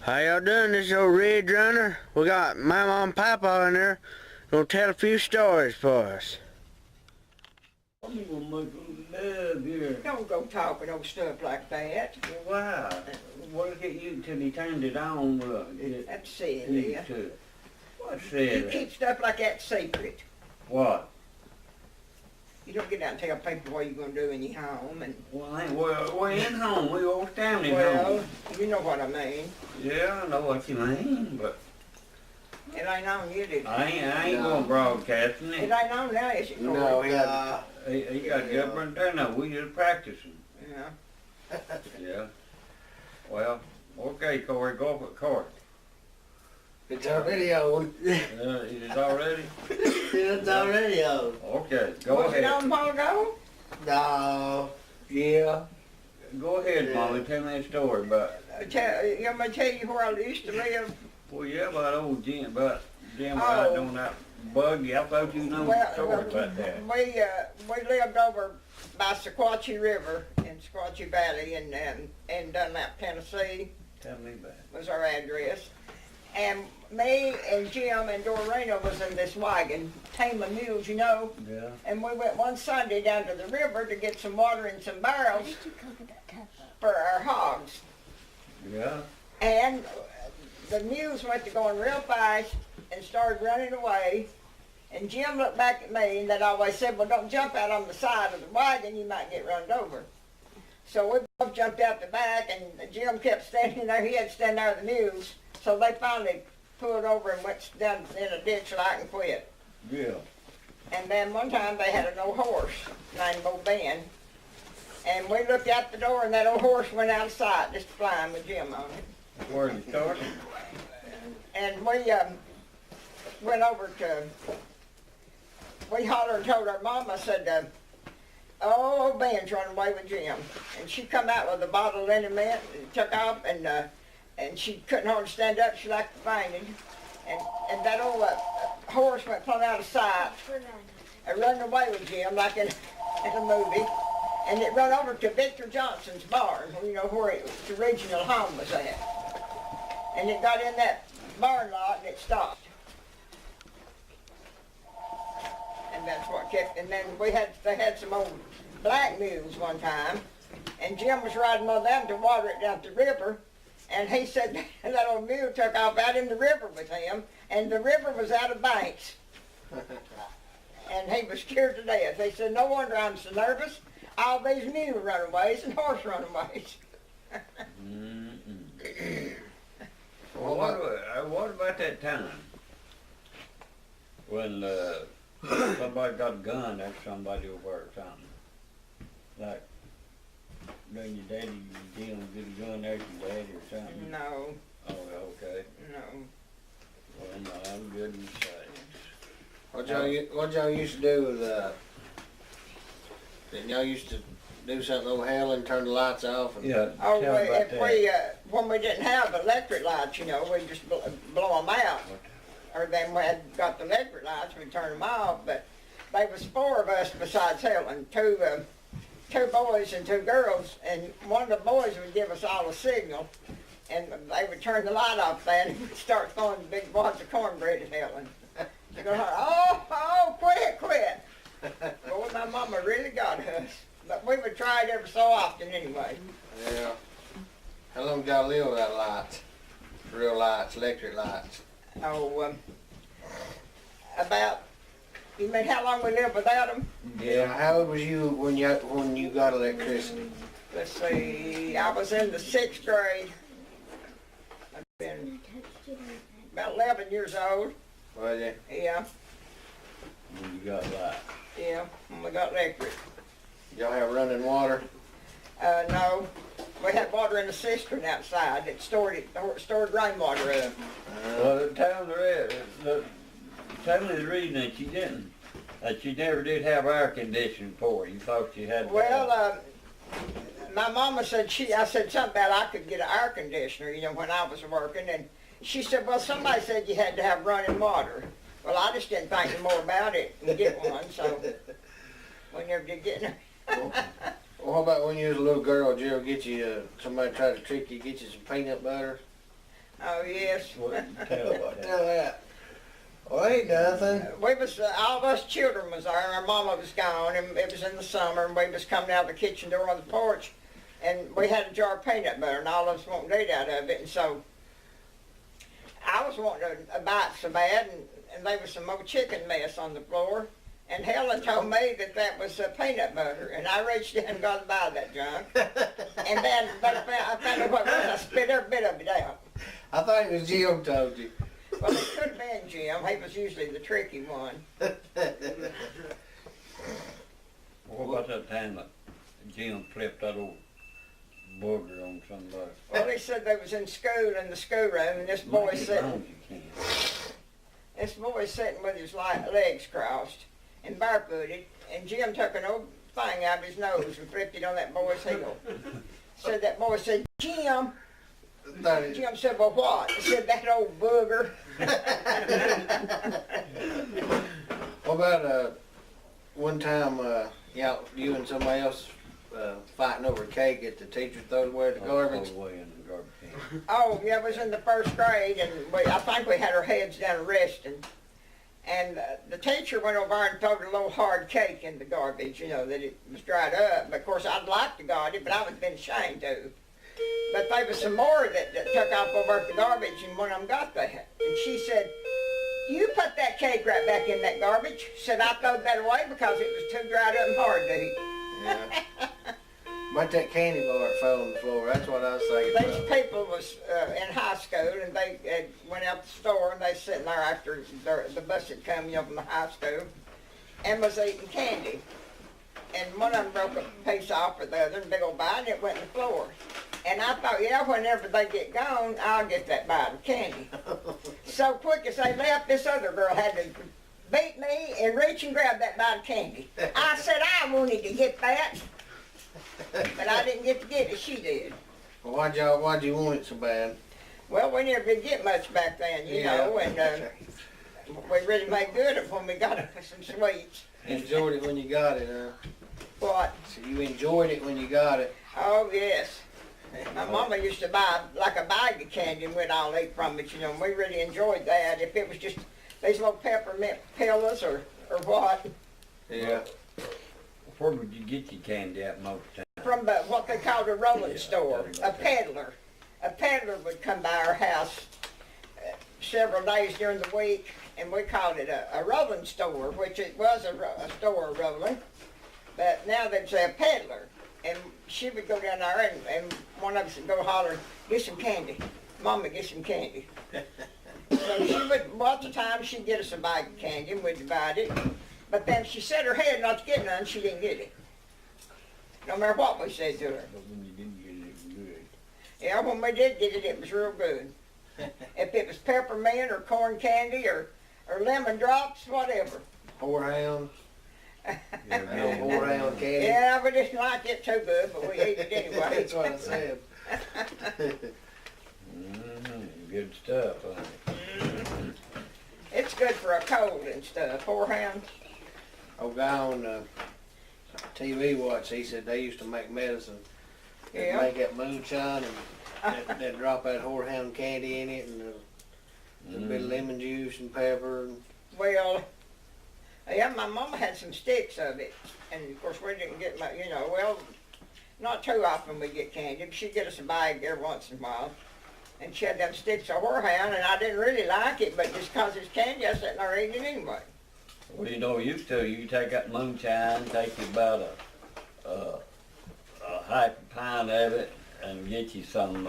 How y'all doing, this old Red Runner? We got Mamaw and Papaw in there. Gonna tell a few stories for us. I'm gonna make love here. Don't go talking old stuff like that. Wow. What did it you till he turned it on? That's silly. What You said keep stuff like that secret. What? You don't get out and tell people what you're going to do in your home. And Well, we're in home. We all standing well, home. you know what I mean. Yeah, I know what you mean, but It ain't on you, did it? I ain't going broadcasting It it. ain't on now, is it? No, Corey? He got government there now. We just practicing. Yeah. Yeah. Well, okay, Corey, go up at court. It's already on. Is it already? It's already on. Okay, go Was ahead. it on Paul Go? No. Yeah. Go ahead, Molly. Tell me a story about. You want me to tell you where I used to live? Well, yeah, about old Jim, about Jim Oh. riding on that buggy. I thought you knew a story about that. We lived over by Sequatchie River in Sequatchie Valley in Dunlap, Tennessee. Tell me about it. Was our address. And me and Jim and Dorena was in this wagon, taming mules, you know. Yeah. And we went one Sunday down to the river to get some water in some barrels for our hogs. Yeah. And the mules went to going real fast and started running away. And Jim looked back at me, and that always said, well, don't jump out on the side of the wagon, you might get run over. So we both jumped out the back, and Jim kept standing there. He had to stand there with the mules. So they finally pulled over and went down in a ditch like and quit. Yeah. And then one time they had an old horse named Old Ben. And we looked out the door, and that old horse went out of sight, just flying with Jim on it. Where you started? And we went over to, we hollered and told our mama, said, oh, old Ben's running away with Jim. And she come out with a bottle of liniment and took off, and she couldn't hardly stand up. She like fainted. And that old horse went plumb out of sight and running away with Jim like in a movie. And it run over to Victor Johnson's barn, you know, where its original home was at. And it got in that barn lot and it stopped. And that's what kept, and then they had some old black mules one time, and Jim was riding one of them to water it down the river, and he said that old mule took off out in the river with him, and the river was out of banks. And he was scared to death. He said, no wonder I'm so nervous. All these mule runaways and horse runaways. Well, what about that time when somebody got a gun at somebody over or something? Like, then your daddy, you dealing with a gun there, your daddy or something? No, Oh, okay. no. Well, no, I'm good in What y'all used to do with didn't y'all used to do something over hell and turn the lights off? And, Yeah, Oh, tell me about that. when we didn't have electric lights, you know, we just blow them out. Or then we had got the electric lights, we turn them off. But there was four of us besides Helen, two boys and two girls, and one of the boys would give us all a signal, and they would turn the light off then and we'd start throwing big wads of cornbread at Helen. They're going, oh, quit. Boy, my mama really got us. But we would try it every so often anyway. yeah. How long did y'all live without lights? Real lights, electric lights? Oh, about, you mean how long we lived without them? Yeah. How old was you when you got electricity? Let's see, I was in the 6th grade. I've been about 11 years old. Was you? Yeah, When you got that. yeah, when we got electric. Y'all have running water? No, we had water in the cistern outside. It stored rainwater up. Well, tell me the reason that you didn't, that you never did have air conditioning for. You thought you had to Well, my mama said I said something about I could get an air conditioner, you know, when I was working, and she said, well, somebody said you had to have running water. Well, I just didn't think any more about it and get one, so we never did get none. Well, how about when you was a little girl, did you ever get you, somebody tried to trick you, get you some peanut butter? Oh, yes. What, tell about that. Tell that. Well, ain't nothing. We was, all of us children was there, our mama was gone, and it was in the summer, and we was coming out the kitchen door on the porch, and we had a jar of peanut butter, and all of us wanted to eat out of it, and so I was wanting a bite so bad, and there was some more chicken mess on the floor, and Helen told me that that was peanut butter, and I reached in and got a bite of that junk, and then I found out what it was, I spit every bit of it out. I thought it was Jim told you. Well, it could have been Jim, he was usually the tricky one. What about that time that Jim flipped that old booger on somebody? Well, he said they was in school, in the schoolroom, and this boy As sitting, long as you can. this boy sitting with his legs crossed and barefooted, and Jim took an old thing out of his nose and flipped it on that boy's heel. So that boy said, Jim. Jim said, well, what? He said, that old booger. What about one time you and somebody else fighting over a cake at the teacher threw away the garbage? Throw away in the garbage can. Oh, yeah, it was in the first grade, and I think we had our heads down resting. And the teacher went over and threw a little hard cake in the garbage, you know, that it was dried up. But of course, I'd like to got it, but I would been ashamed to. But there was some more that took off over at the garbage, and one of them got that. And she said, you put that cake right back in that garbage. Said, I threw that away because it was too dried up and hard to eat. Yeah. About that candy bar that fell on the floor, that's what I was thinking These about. people was in high school, and they went out the store, and they sitting there after the bus had come, you know, from the high school, and was eating candy. And one of them broke a piece off of the other, and big old bite, and it went in the floor. And I thought, yeah, whenever they get gone, I'll get that bite of candy. So quick as they left, this other girl had to beat me and reach and grab that bite of candy. I said I wanted to get that, but I didn't get to get it, she did. Well, why'd you want it so bad? Well, we never did get much back then, you know, and we really made good of when we got some sweets. Enjoyed it when you got it, huh? What? So you enjoyed it when you got it. Oh, yes. My mama used to buy like a bag of candy and we'd all eat from it, you know, and we really enjoyed that. If it was just these little peppermint pillows or what. Yeah. Where would you get your candy at most times? From what they called a rolling Yeah, store, tell a me about peddler. A peddler would come by our house several days during the week, and we called it a rolling store, which it was a store rolling, but now they'd say a peddler. And she would go down there, and one of us would go holler, get some candy. Mama, get some candy. So she would, lots of times she'd get us a bag of candy, and we'd divide it. But then if she set her head not to get none, she didn't get it. No matter what we said to her. But when you didn't get it, it was good. Yeah, when we did get it, it was real good. If it was peppermint or corn candy or lemon drops, whatever. Whorehound. Yeah, man. Whorehound candy. Yeah, we didn't like it too good, but we ate it anyway. That's what I said. Good stuff, honey. It's good for a cold and stuff. Whorehound. Old guy on TV watch, he said they used to make medicine. They'd Yeah. make that moonshine and they'd drop that whorehound candy in it and a bit of lemon juice and pepper. And Well, yeah, my mama had some sticks of it, and of course we didn't get much, you know, well, not too often we get candy, but she'd get us a bag every once in a while. And she had them sticks of whorehound, and I didn't really like it, but just 'cause it's candy, I sat there eating it anyway. Well, you know, used to, you take that moonshine, take you about a half a pound of it, and get you some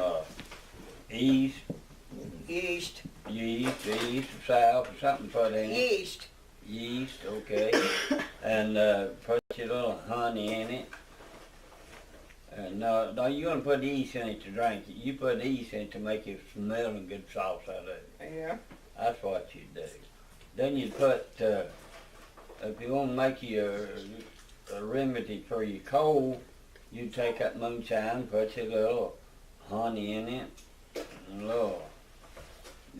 yeast, Yeast, or salt, or something put in it. yeast. Yeast, okay. And put your little honey in it. And no, you don't put yeast in it to drink it. You put yeast in it to make it smell and good sauce out of it. Yeah. That's what you do. Then you put, if you want to make you a remedy for your cold, you take that moonshine, put your little honey in it, and a little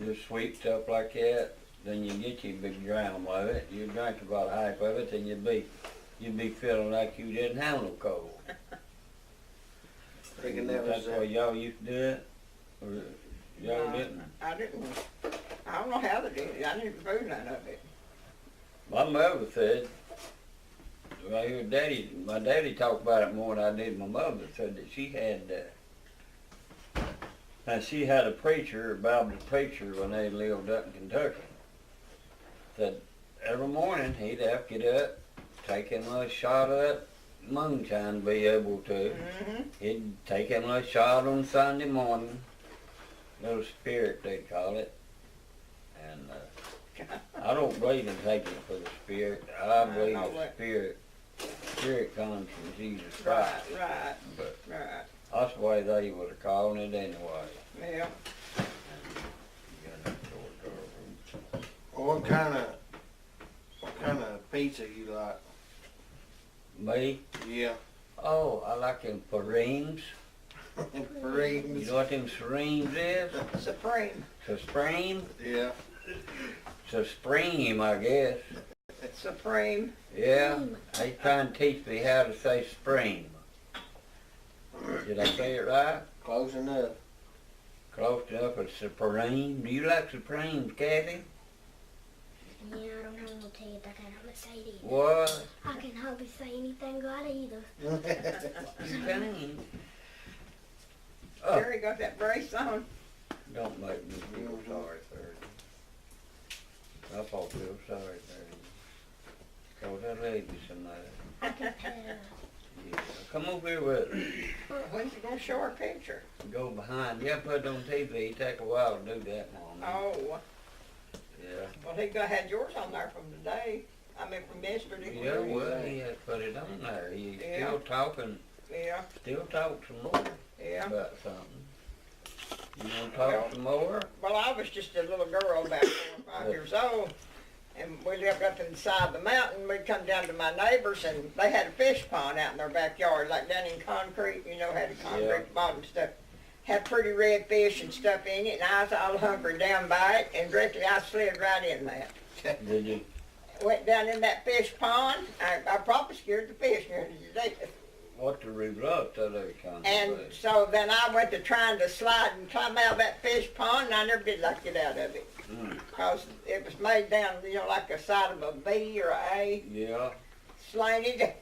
just sweet stuff like that. Then you get you a big dram of it. You drink about half of it, and you'd be feeling like you didn't have no cold. thinking that was That's why y'all used to do it? Or Y'all didn't? I didn't. I don't know how they did it. I didn't do none of it. My mother said, I hear my daddy talked about it more than I did. My mother said that she had a preacher, a Baptist preacher, when they lived up in Kentucky. Said every morning he'd have to get up, take him a shot of that moonshine to be able to. Mm-hmm. He'd take him a shot on Sunday morning, little spirit they call it. And I don't believe in taking it for the spirit. I believe the spirit comes from Jesus Christ. Right. But Right. that's the way they would have called it anyway. Yeah. Well, what kind of pizza you like? Me? Yeah. Oh, I like them pareens. You Fareens. know what them sareens is? Supreme. Supreme? Yeah. Supreme, I guess. Supreme. Yeah, they trying to teach me how to say supreme. Did I say it right? Close enough. Close enough. It's supreme. Do you like supremes, Kathy? Yeah, I don't have no teeth. I can't hardly say it either. What? I can hardly say anything good either. Supreme. Oh, Jerry got that brace on. don't make me feel sorry for her. I thought feel sorry for her. Cause that lady's somebody. I can tell. Yeah. Come over here with us. When's he gonna show our picture? Go behind. Yeah, put it on TV. Take a while to do that, Mom. Oh, Yeah. well, he had yours on there from today. I mean, from yesterday. Yeah, well, he had put it on there. He's Yeah. still talking, Yeah, still talk some more yeah. about something. You wanna talk some more? Well, I was just a little girl about 4 or 5 years old, and we lived up inside the mountain. We'd come down to my neighbors, and they had a fish pond out in their backyard, like down in concrete, you know, had a concrete Yeah. bottom stuff. Had pretty red fish and stuff in it, and I was all hunkered down by it, and directly I slid right in that. Did you? Went down in that fish pond. I probably scared the fish nearly to death. What the results of that kind And of so then I went to trying to slide and climb out of that fish pond, and I never did like to get out of it. Because it was made down, you know, like the side of a B or a A, Yeah. slanted.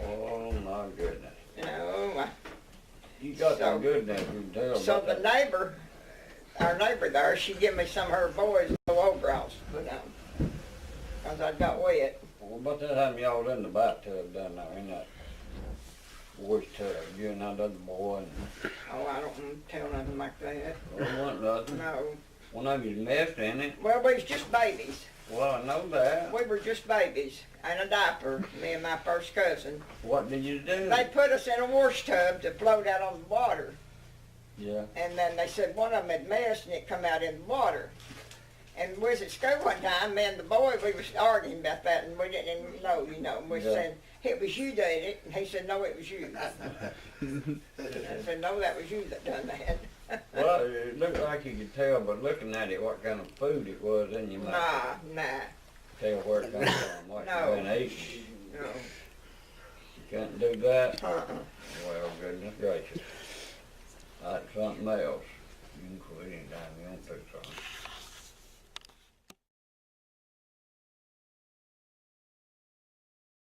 Oh my goodness. You know, You got So- some good neighbors, you can tell so about the that. neighbor, our neighbor there, she give me some of her boys' little overalls to put on. Because I got wet. What about that time y'all was in the bathtub down there in that boy's tub, you and that other boy and, Oh, I don't want to tell nothing like that. well, it wasn't nothing. No. One of you messed in it. Well, we was just babies. Well, I know that. We were just babies and a diaper, me and my first cousin. What did you do? They put us in a wash tub to float out on the water. Yeah. And then they said one of them had messed and it come out in the water. And we was at school one time, me and the boy, we was arguing about that, and we didn't even know, you know. And we Yeah. said, it was you did it, and he said, no, it was you. I said, no, that was you that done that. Well, it looked like you could tell by looking at it what kind of food it was in your mouth. Nah. Tell where it comes from, what No. you've been eating. No. You can't do that? Uh-uh. Well, goodness gracious. That's something else. You can quit anytime you want to, son.